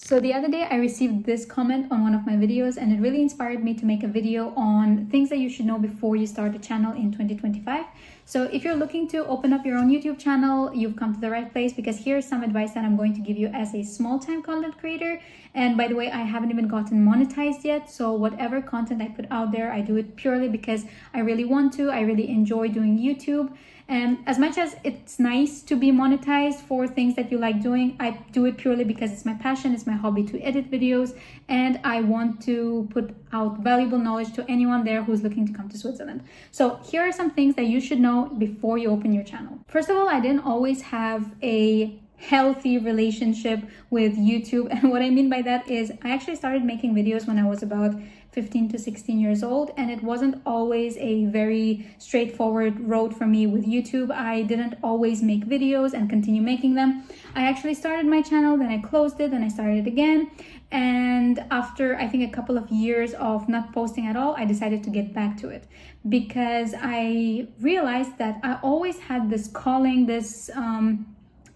So the other day I received this comment on one of my videos, and it really inspired me to make a video on things that you should know before you start a channel in 2025. So if you're looking to open up your own YouTube channel, you've come to the right place, because here's some advice that I'm going to give you as a small-time content creator. And by the way, I haven't even gotten monetized yet. So whatever content I put out there, I do it purely because I really want to. I really enjoy doing YouTube. And as much as it's nice to be monetized for things that you like doing, I do it purely because it's my passion, it's my hobby to edit videos, and I want to put out valuable knowledge to anyone there who's looking to come to Switzerland. So here are some things that you should know before you open your channel. First of all, I didn't always have a healthy relationship with YouTube. And what I mean by that is I actually started making videos when I was about 15 to 16 years old, and it wasn't always a very straightforward road for me with YouTube. I didn't always make videos and continue making them. I actually started my channel, then I closed it, then I started it again. And after I think a couple of years of not posting at all, I decided to get back to it because I realized that I always had this calling,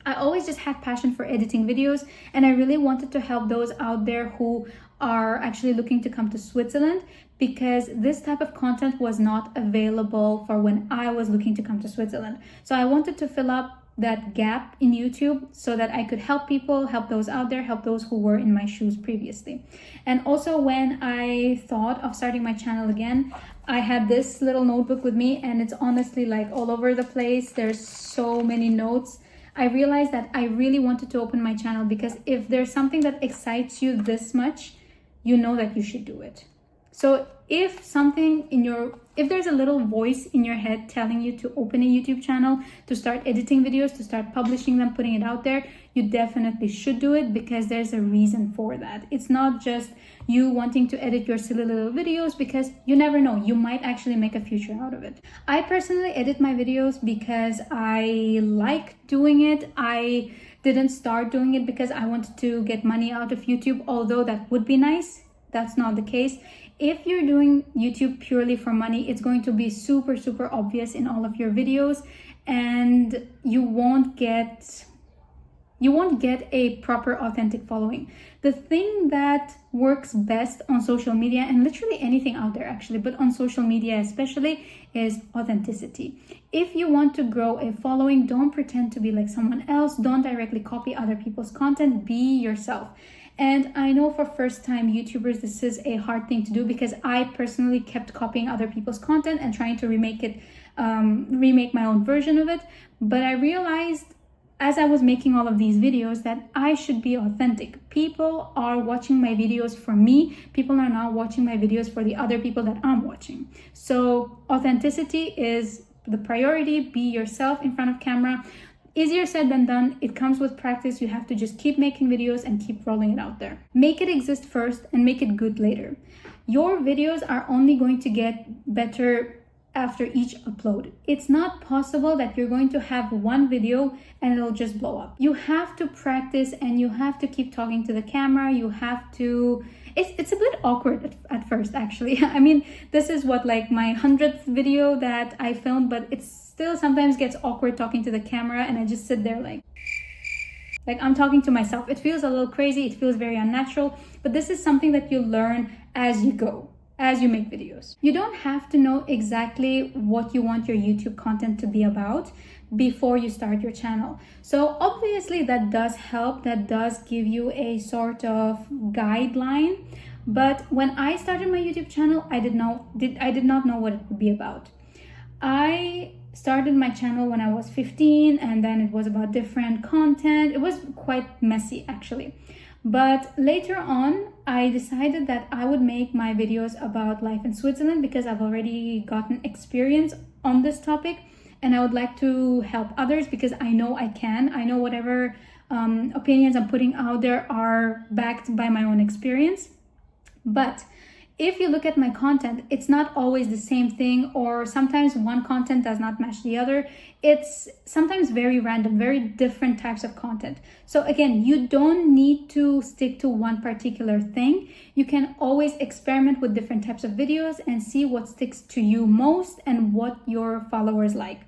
I always just had passion for editing videos, and I really wanted to help those out there who are actually looking to come to Switzerland, because this type of content was not available for when I was looking to come to Switzerland. So I wanted to fill up that gap in YouTube so that I could help people, help those out there, help those who were in my shoes previously. And also, when I thought of starting my channel again, I had this little notebook with me, and it's honestly like all over the place. There's so many notes. I realized that I really wanted to open my channel because if there's something that excites you this much, you know that you should do it. So if there's a little voice in your head telling you to open a YouTube channel, to start editing videos, to start publishing them, putting it out there, you definitely should do it, because there's a reason for that. It's not just you wanting to edit your silly little videos, because you never know, you might actually make a future out of it. I personally edit my videos because I like doing it. I didn't start doing it because I wanted to get money out of YouTube, although that would be nice. That's not the case. If you're doing YouTube purely for money, it's going to be super, super obvious in all of your videos, and you won't get a proper authentic following. The thing that works best on social media, and literally anything out there actually, but on social media especially, is authenticity. If you want to grow a following, don't pretend to be like someone else. Don't directly copy other people's content. Be yourself. And I know for first-time YouTubers, this is a hard thing to do, because I personally kept copying other people's content and trying to remake my own version of it. But I realized as I was making all of these videos that I should be authentic. People are watching my videos for me. People are not watching my videos for the other people that I'm watching. So authenticity is the priority. Be yourself in front of camera. Easier said than done. It comes with practice. You have to just keep making videos and keep rolling it out there. Make it exist first and make it good later. Your videos are only going to get better after each upload. It's not possible that you're going to have one video and it'll just blow up. You have to practice, and you have to keep talking to the camera. You have to, it's a bit awkward at first actually. I mean, this is like my 100th video that I filmed, but it still sometimes gets awkward talking to the camera, and I just sit there like I'm talking to myself. It feels a little crazy. It feels very unnatural, but this is something that you learn as you go, as you make videos. You don't have to know exactly what you want your YouTube content to be about before you start your channel. So obviously that does help. That does give you a sort of guideline. But when I started my YouTube channel, I did not know what it would be about. I started my channel when I was 15, and then it was about different content. It was quite messy actually. But later on, I decided that I would make my videos about life in Switzerland, because I've already gotten experience on this topic, and I would like to help others, because I know I can. I know whatever opinions I'm putting out there are backed by my own experience. But if you look at my content, it's not always the same thing, or sometimes one content does not match the other. It's sometimes very random, very different types of content. So again, you don't need to stick to one particular thing. You can always experiment with different types of videos and see what sticks to you most and what your followers like.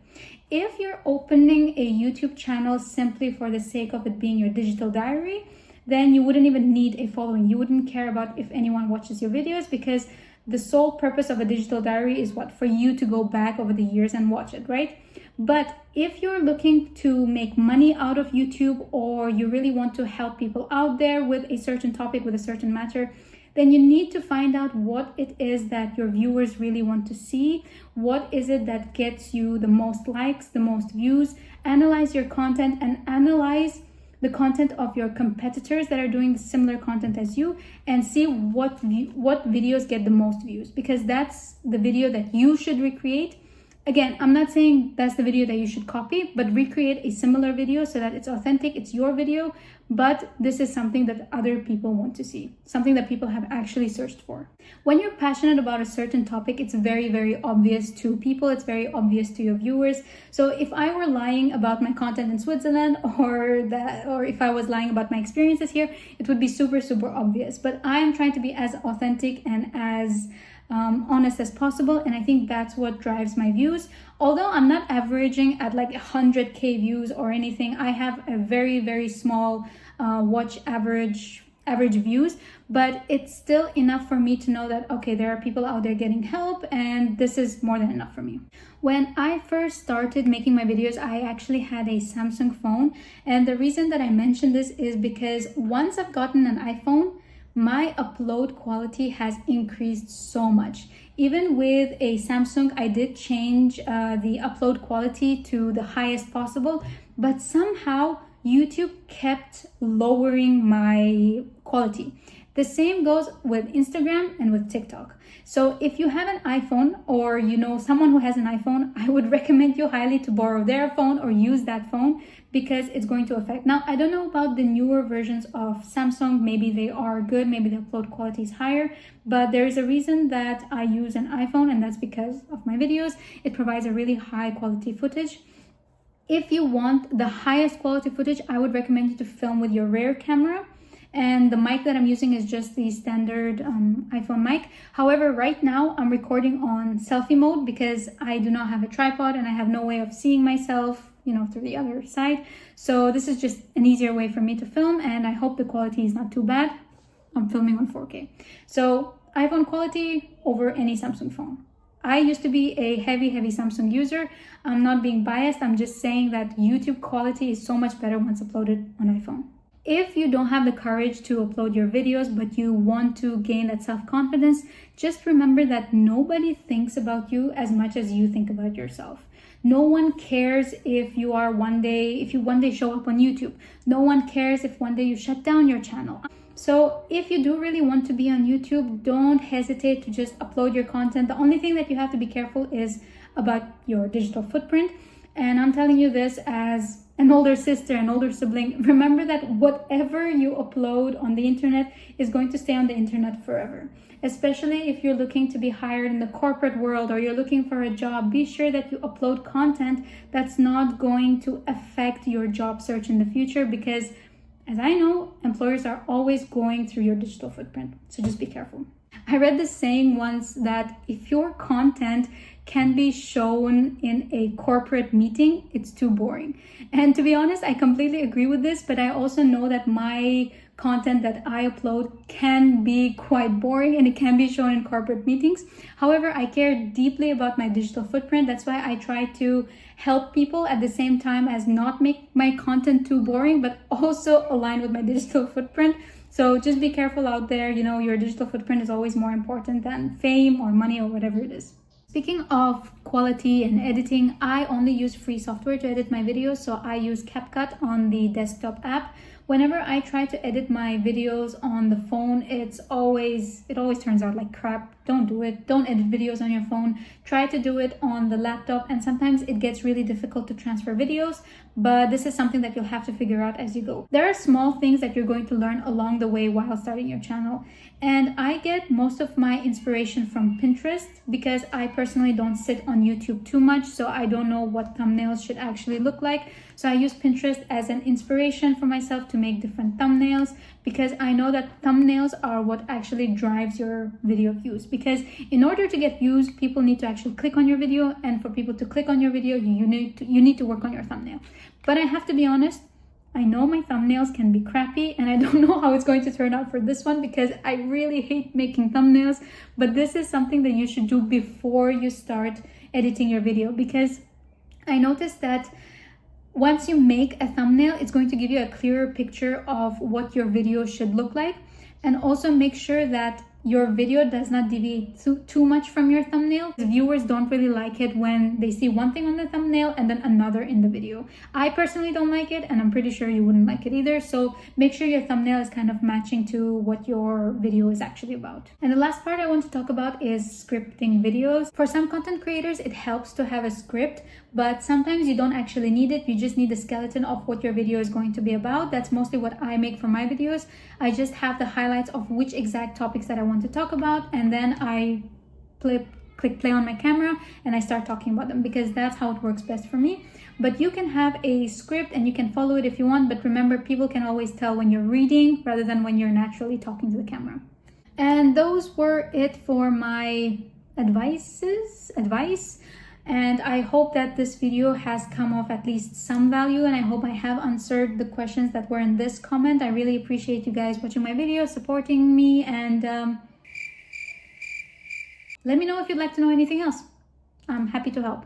If you're opening a YouTube channel simply for the sake of it being your digital diary, then you wouldn't even need a following. You wouldn't care about if anyone watches your videos, because the sole purpose of a digital diary is what? For you to go back over the years and watch it, right? But if you're looking to make money out of YouTube, or you really want to help people out there with a certain topic, with a certain matter, then you need to find out what it is that your viewers really want to see. What is it that gets you the most likes, the most views? Analyze your content and analyze the content of your competitors that are doing similar content as you, and see what videos get the most views, because that's the video that you should recreate. Again, I'm not saying that's the video that you should copy, but recreate a similar video so that it's authentic, it's your video, but this is something that other people want to see, something that people have actually searched for. When you're passionate about a certain topic, it's very, very obvious to people, it's very obvious to your viewers. So if I were lying about my content in Switzerland, or if I was lying about my experiences here, it would be super, super obvious. But I'm trying to be as authentic and as honest as possible, and I think that's what drives my views. Although I'm not averaging at like 100k views or anything, I have a very, very small watch average views, but it's still enough for me to know that, okay, there are people out there getting help, and this is more than enough for me. When I first started making my videos, I actually had a Samsung phone, and the reason that I mentioned this is because once I've gotten an iPhone, my upload quality has increased so much. Even with a Samsung, I did change the upload quality to the highest possible, but somehow YouTube kept lowering my quality. The same goes with Instagram and with TikTok. So if you have an iPhone, or you know someone who has an iPhone, I would recommend you highly to borrow their phone or use that phone, because it's going to affect. Now, I don't know about the newer versions of Samsung. Maybe they are good, maybe the upload quality is higher, but there's a reason that I use an iPhone, and that's because of my videos. It provides a really high quality footage. If you want the highest quality footage, I would recommend you to film with your rear camera. And the mic that I'm using is just the standard iPhone mic. However, right now I'm recording on selfie mode because I do not have a tripod and I have no way of seeing myself, through the other side. So this is just an easier way for me to film, and I hope the quality is not too bad. I'm filming on 4K. So iPhone quality over any Samsung phone. I used to be a heavy Samsung user. I'm not being biased. I'm just saying that YouTube quality is so much better once uploaded on iPhone. If you don't have the courage to upload your videos, but you want to gain that self-confidence, just remember that nobody thinks about you as much as you think about yourself. No one cares if you one day show up on YouTube. No one cares if one day you shut down your channel. So if you do really want to be on YouTube, don't hesitate to just upload your content. The only thing that you have to be careful is about your digital footprint. And I'm telling you this as an older sister, an older sibling. Remember that whatever you upload on the internet is going to stay on the internet forever. Especially if you're looking to be hired in the corporate world, or you're looking for a job, be sure that you upload content that's not going to affect your job search in the future, because as I know, employers are always going through your digital footprint. So just be careful. I read this saying once that if your content can be shown in a corporate meeting, it's too boring. And to be honest, I completely agree with this, but I also know that my content that I upload can be quite boring and it can be shown in corporate meetings. However, I care deeply about my digital footprint. That's why I try to help people at the same time as not make my content too boring, but also align with my digital footprint. So just be careful out there. Your digital footprint is always more important than fame or money or whatever it is. Speaking of quality and editing, I only use free software to edit my videos. So I use CapCut on the desktop app. Whenever I try to edit my videos on the phone, it always turns out like crap. Don't do it. Don't edit videos on your phone. Try to do it on the laptop, and sometimes it gets really difficult to transfer videos, but this is something that you'll have to figure out as you go. There are small things that you're going to learn along the way while starting your channel, and I get most of my inspiration from Pinterest because I personally don't sit on YouTube too much, so I don't know what thumbnails should actually look like. So I use Pinterest as an inspiration for myself to make different thumbnails, because I know that thumbnails are what actually drives your video views. Because in order to get views, people need to actually click on your video, and for people to click on your video, you need to work on your thumbnail. But I have to be honest, I know my thumbnails can be crappy, and I don't know how it's going to turn out for this one because I really hate making thumbnails, but this is something that you should do before you start editing your video, because I noticed that once you make a thumbnail, it's going to give you a clearer picture of what your video should look like. And also make sure that your video does not deviate too much from your thumbnail. The viewers don't really like it when they see one thing on the thumbnail and then another in the video. I personally don't like it, and I'm pretty sure you wouldn't like it either. So make sure your thumbnail is kind of matching to what your video is actually about. And the last part I want to talk about is scripting videos. For some content creators, it helps to have a script, but sometimes you don't actually need it. You just need the skeleton of what your video is going to be about. That's mostly what I make for my videos. I just have the highlights of which exact topics that I want to talk about, and then I click play on my camera and I start talking about them, because that's how it works best for me. But you can have a script and you can follow it if you want, but remember, people can always tell when you're reading rather than when you're naturally talking to the camera. And those were it for my advice, and I hope that this video has come off at least some value, and I hope I have answered the questions that were in this comment. I really appreciate you guys watching my video, supporting me, and let me know if you'd like to know anything else. I'm happy to help.